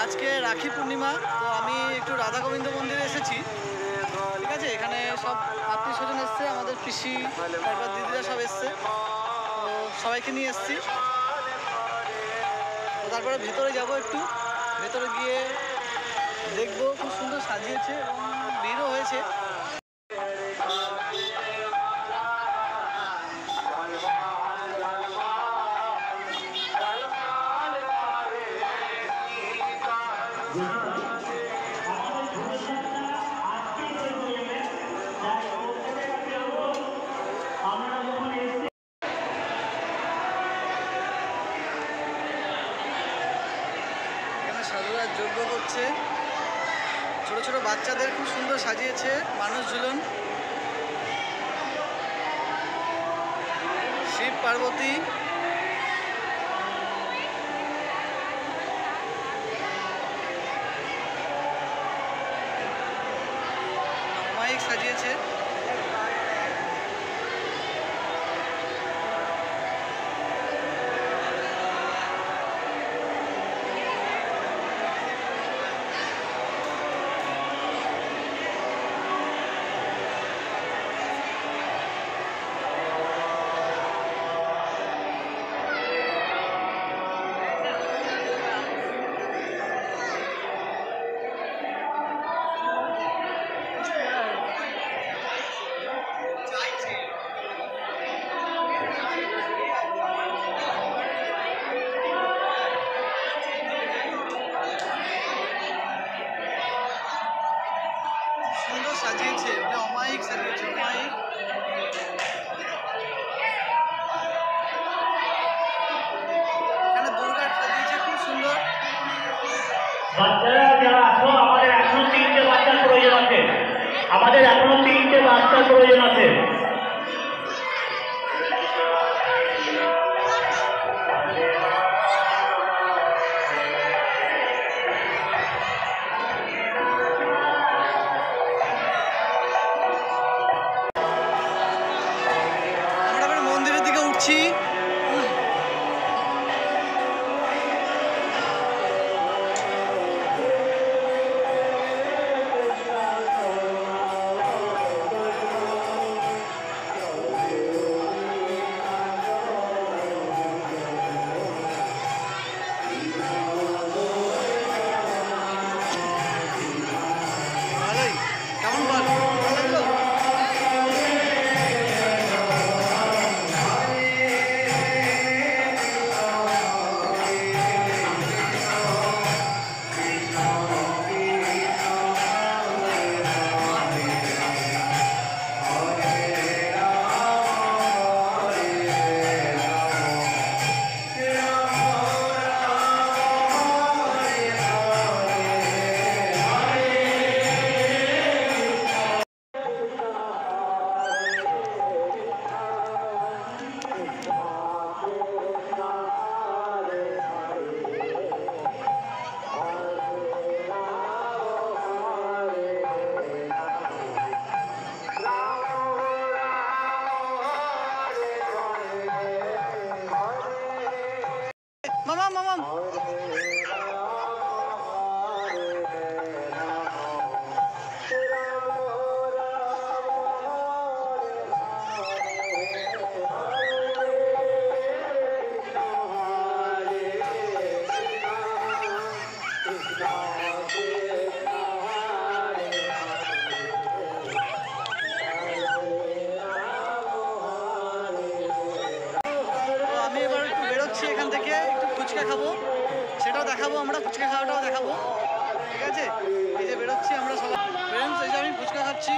আজকে রাখি পূর্ণিমা, তো আমি একটু রাধা গোবিন্দ মন্দিরে এসেছি। ঠিক আছে, এখানে সব আত্মীয় স্বজন এসছে, আমাদের পিসি তারপর দিদিরা সব এসছে, তো সবাইকে নিয়ে এসছি। তো তারপরে ভেতরে যাব, একটু ভেতরে গিয়ে দেখবো, খুব সুন্দর সাজিয়েছে এবং ভিড়ও হয়েছে। সাধুরা যজ্ঞ করছে, ছোট ছোট বাচ্চাদের খুব সুন্দর সাজিয়েছে, মানুষ ঝুলন, শিব পার্বতী, মাইক সাজিয়েছে। সাজিয়েছে মানে অমায়িক সাজিয়েছে, অমায়িক। এখানে দুর্গা সাজিয়েছে খুব সুন্দর। বাচ্চারা যারা আছো, আমাদের এখনো 3টে বাচ্চার প্রয়োজন আছে, আমাদের এখনো 3টে বাচ্চার প্রয়োজন আছে। মামা মামা আমি এবার একটু বেরোচ্ছি এখান থেকে, একটু ফুচকা খাবো, সেটাও দেখাবো, আমরা ফুচকা খাওয়াটাও দেখাবো। ঠিক আছে, এই যে বেরোচ্ছি আমরা সবাই ফ্রেন্ডস, এই যে আমি ফুচকা খাচ্ছি।